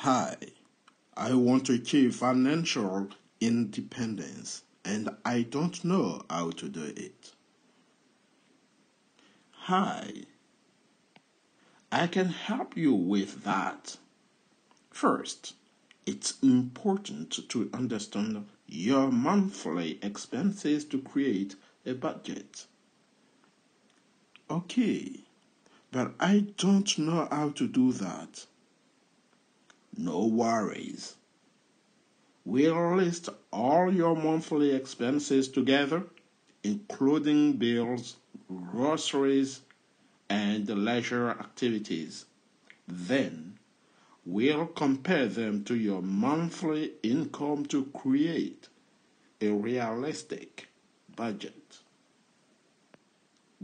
Hi, I want to achieve financial independence and I don't know how to do it. Hi, I can help you with that. First, it's important to understand your monthly expenses to create a budget. Okay, but I don't know how to do that. No worries. We'll list all your monthly expenses together, including bills, groceries, and leisure activities. Then, we'll compare them to your monthly income to create a realistic budget.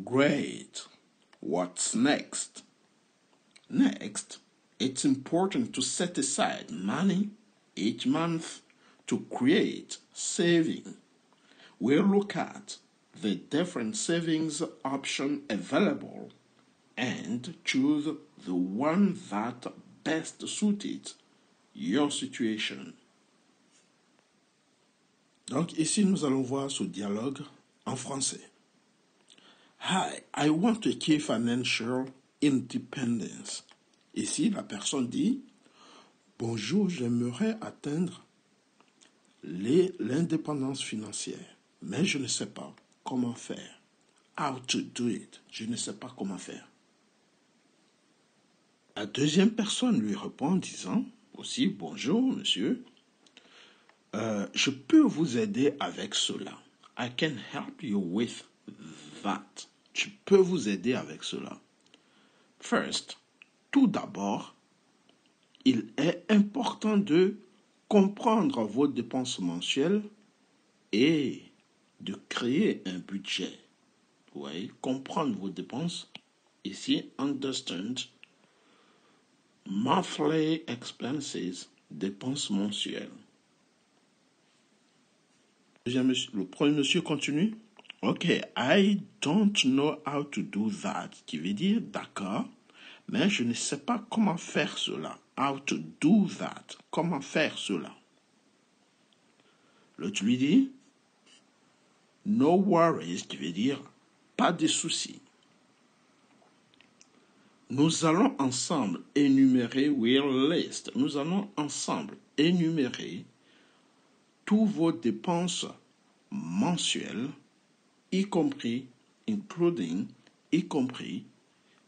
Great. What's next? Next, it's important to set aside money each month to create saving. We'll look at the different savings options available and choose the one that best suited your situation. Donc ici, nous allons voir ce dialogue en français. Hi, I want to achieve financial independence. Ici, la personne dit, bonjour, j'aimerais atteindre l'indépendance financière, mais je ne sais pas comment faire. How to do it. Je ne sais pas comment faire. La deuxième personne lui répond en disant aussi, bonjour monsieur, je peux vous aider avec cela. I can help you with that. Je peux vous aider avec cela. First, tout d'abord, il est important de comprendre vos dépenses mensuelles et de créer un budget. Vous voyez, comprendre vos dépenses. Ici, understand monthly expenses, dépenses mensuelles. Le premier monsieur continue. Ok, I don't know how to do that. Qui veut dire d'accord, mais je ne sais pas comment faire cela. How to do that. Comment faire cela. L'autre lui dit no worries, qui veut dire pas de soucis. Nous allons ensemble énumérer, we'll list. Nous allons ensemble énumérer tous vos dépenses mensuelles, y compris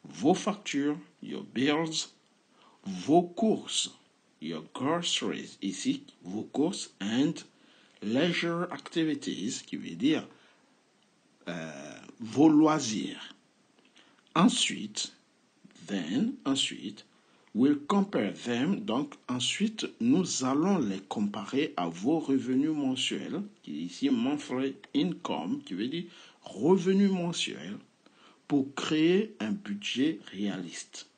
vos factures, your bills, vos courses, your groceries, ici, vos courses, and leisure activities, qui veut dire vos loisirs. Ensuite, we'll compare them. Donc, ensuite, nous allons les comparer à vos revenus mensuels, qui est ici monthly income, qui veut dire revenus mensuels, pour créer un budget réaliste.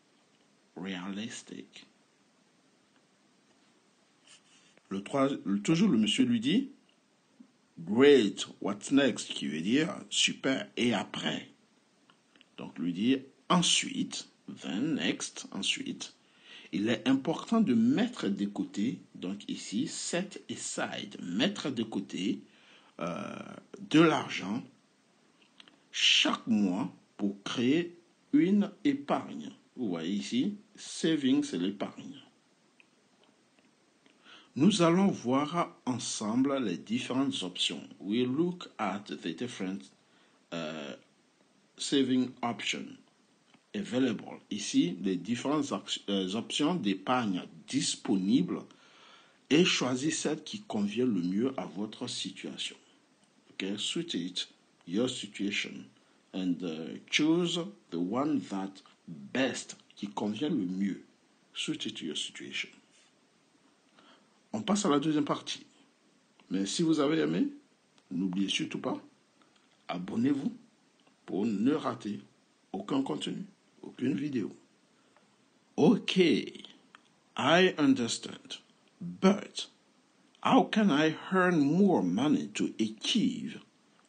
Realistic. Toujours le monsieur lui dit, great, what's next, qui veut dire super, et après. Donc, lui dit ensuite, then, next, ensuite, il est important de mettre de côté, donc ici, set aside, mettre de côté de l'argent chaque mois pour créer une épargne. Vous voyez ici, saving, c'est l'épargne. Nous allons voir ensemble les différentes options. We look at the different saving options available. Ici, les différentes options d'épargne disponibles et choisissez celle qui convient le mieux à votre situation. Okay, suit it, your situation, and choose the one that best, qui convient le mieux, suit it to your situation. On passe à la deuxième partie. Mais si vous avez aimé, n'oubliez surtout pas, abonnez-vous pour ne rater aucun contenu, aucune vidéo. Okay, I understand, but how can I earn more money to achieve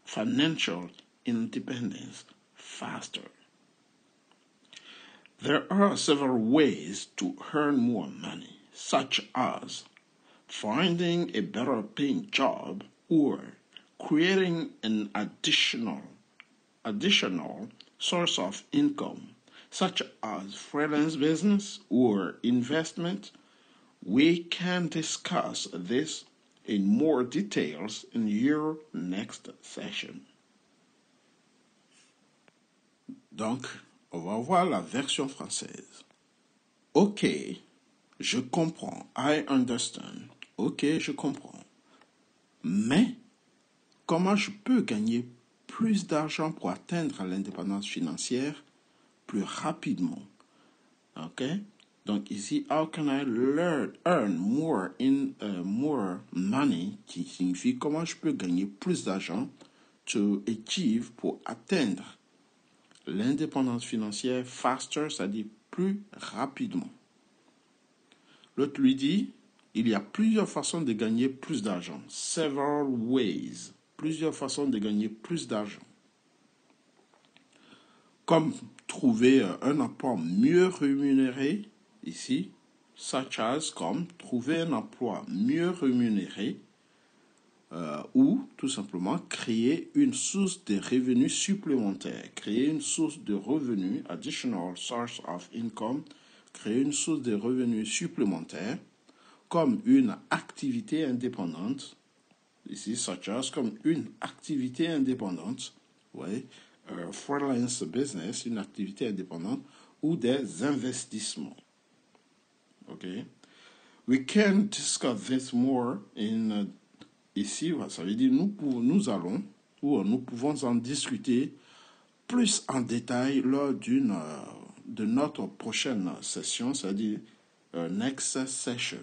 financial independence faster? There are several ways to earn more money. such as finding a better paying job or creating an additional source of income, such as freelance business or investment. We can discuss this in more details in your next session. Donc, on va voir la version française. Ok, je comprends. I understand. Ok, je comprends. Mais, comment je peux gagner plus d'argent pour atteindre l'indépendance financière plus rapidement? Ok? Donc ici, how can I earn more money, qui signifie comment je peux gagner plus d'argent to achieve, pour atteindre l'indépendance financière faster, c'est-à-dire plus rapidement. L'autre lui dit, il y a plusieurs façons de gagner plus d'argent. Several ways. Plusieurs façons de gagner plus d'argent. Comme trouver un emploi mieux rémunéré, ici, such as, comme trouver un emploi mieux rémunéré, ou tout simplement créer une source de revenus supplémentaires. Créer une source de revenus, additional source of income, créer une source de revenus supplémentaires, comme une activité indépendante, ici, such as, comme une activité indépendante, ouais, freelance business, une activité indépendante, ou des investissements. Okay? We can discuss this more in ici, ça veut dire nous allons, ou nous pouvons en discuter plus en détail lors de notre prochaine session, c'est-à-dire next session.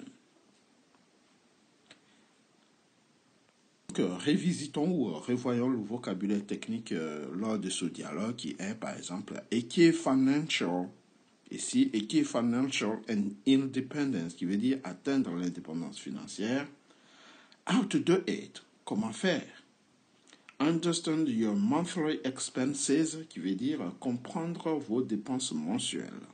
Donc, révisitons ou revoyons le vocabulaire technique lors de ce dialogue qui est, par exemple, Acquire Financial, ici, Acquire Financial and Independence, qui veut dire atteindre l'indépendance financière. How to do it, comment faire. Understand your monthly expenses, qui veut dire comprendre vos dépenses mensuelles.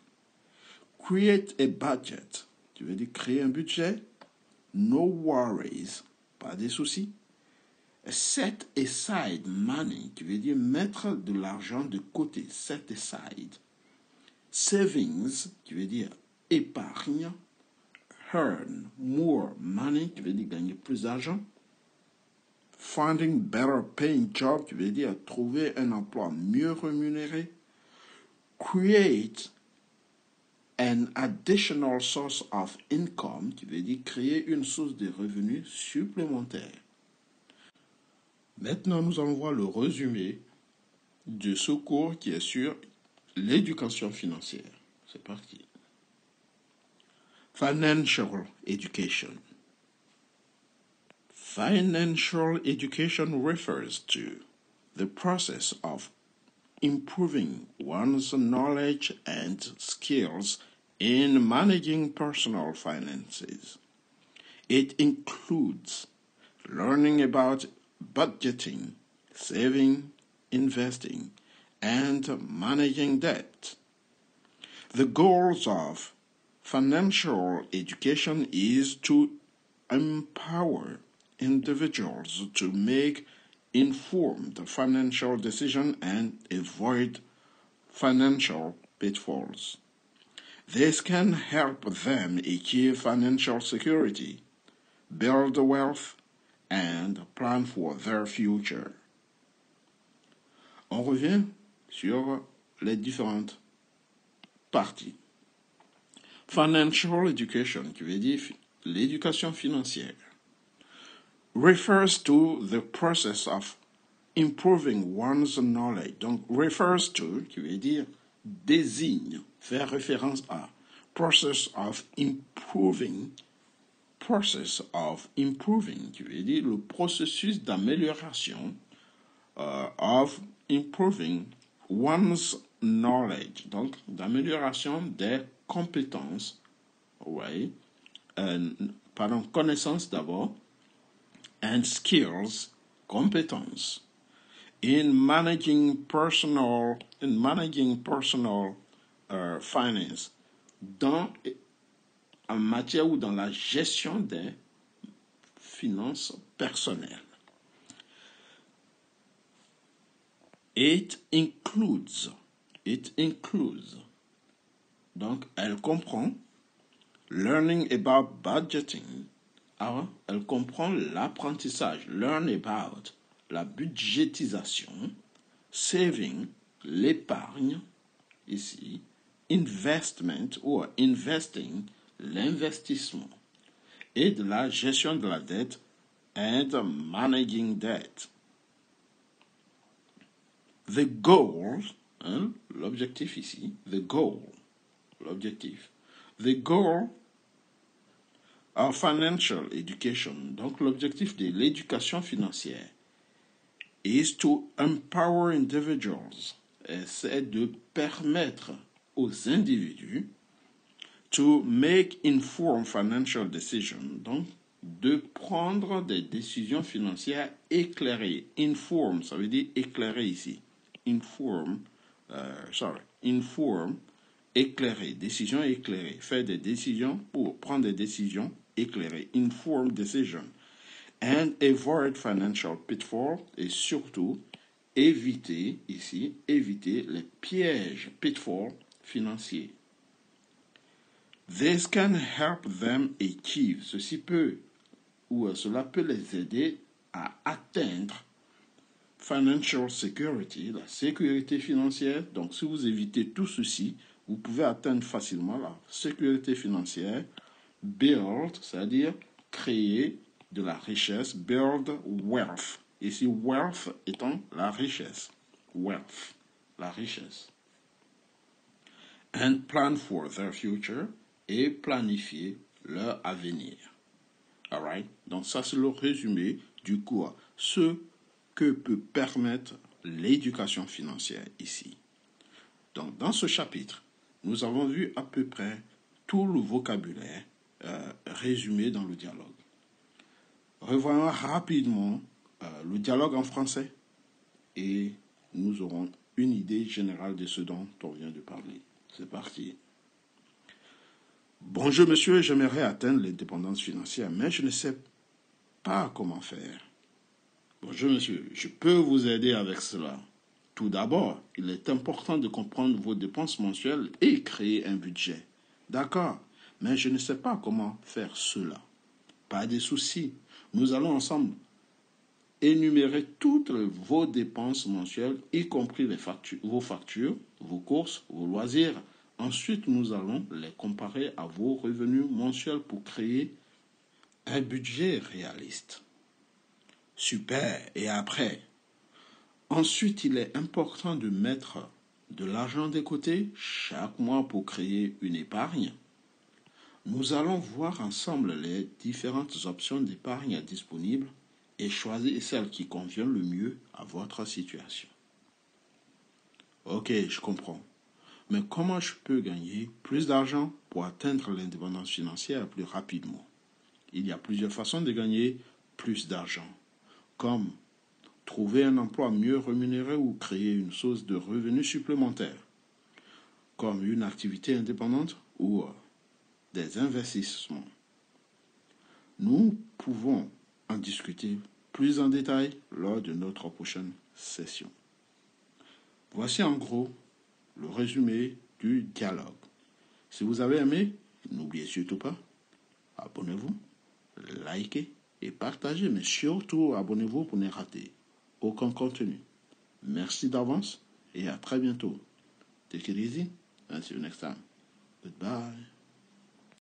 Create a budget, qui veut dire créer un budget. No worries, pas de soucis. Set aside money, qui veut dire mettre de l'argent de côté. Set aside. Savings, qui veut dire épargne. Earn more money, qui veut dire gagner plus d'argent. Finding better paying job, qui veut dire trouver un emploi mieux rémunéré. Create an additional source of income, qui veut dire créer une source de revenus supplémentaire. Maintenant, nous allons voir le résumé de ce cours qui est sur l'éducation financière. C'est parti. Financial education. Financial education refers to the process of improving one's knowledge and skills in managing personal finances. It includes learning about budgeting, saving, investing, and managing debt. The goals of financial education is to empower individuals to make informed financial decisions and avoid financial pitfalls. This can help them achieve financial security, build wealth, and plan for their future. On revient sur les différentes parties. Financial education, qui veut dire l'éducation financière, refers to the process of improving one's knowledge. Donc, refers to, qui veut dire désigne, faire référence à, process of improving, qui veut dire le processus d'amélioration, of improving one's knowledge, donc d'amélioration des compétences, ouais, connaissances d'abord, and skills, compétences, in managing personal finance, dans en matière ou dans la gestion des finances personnelles. It includes. Donc, elle comprend learning about budgeting. Alors, elle comprend l'apprentissage, learn about, la budgétisation, saving, l'épargne, ici, investment ou investing, l'investissement, et de la gestion de la dette and managing debt. The goal, l'objectif ici, l'objectif. The goal of financial education, donc l'objectif de l'éducation financière, is to empower individuals, c'est de permettre aux individus to make informed financial decisions, donc de prendre des décisions financières éclairées. Inform, ça veut dire éclairé ici. Inform, éclairé, décision éclairée, faire des décisions pour prendre des décisions éclairées, informed decision, and avoid financial pitfall, et surtout éviter les pièges, pitfall financiers. This can help them achieve, cela peut les aider à atteindre financial security, la sécurité financière. Donc, si vous évitez tout ceci, vous pouvez atteindre facilement la sécurité financière. Build, c'est-à-dire créer de la richesse. Build wealth. Ici, wealth étant la richesse. Wealth, la richesse. And plan for their future, et planifier leur avenir. Alright? Donc, ça, c'est le résumé du cours. Ce que peut permettre l'éducation financière ici. Donc, dans ce chapitre, nous avons vu à peu près tout le vocabulaire résumé dans le dialogue. Revoyons rapidement le dialogue en français et nous aurons une idée générale de ce dont on vient de parler. C'est parti. Bonjour monsieur, j'aimerais atteindre l'indépendance financière, mais je ne sais pas comment faire. Bonjour monsieur, je peux vous aider avec cela. Tout d'abord, il est important de comprendre vos dépenses mensuelles et créer un budget. D'accord, mais je ne sais pas comment faire cela. Pas de souci, nous allons ensemble énumérer toutes vos dépenses mensuelles, y compris vos factures, vos courses, vos loisirs. Ensuite, nous allons les comparer à vos revenus mensuels pour créer un budget réaliste. Super. Et après? Ensuite, il est important de mettre de l'argent de côté chaque mois pour créer une épargne. Nous allons voir ensemble les différentes options d'épargne disponibles et choisir celle qui convient le mieux à votre situation. Ok, je comprends. Mais comment je peux gagner plus d'argent pour atteindre l'indépendance financière plus rapidement? Il y a plusieurs façons de gagner plus d'argent, comme trouver un emploi mieux rémunéré ou créer une source de revenus supplémentaires, comme une activité indépendante ou des investissements. Nous pouvons en discuter plus en détail lors de notre prochaine session. Voici en gros le résumé du dialogue. Si vous avez aimé, n'oubliez surtout pas, abonnez-vous, likez et partagez, mais surtout abonnez-vous pour ne rater aucun contenu. Merci d'avance et à très bientôt. Take it easy and see you next time. Goodbye.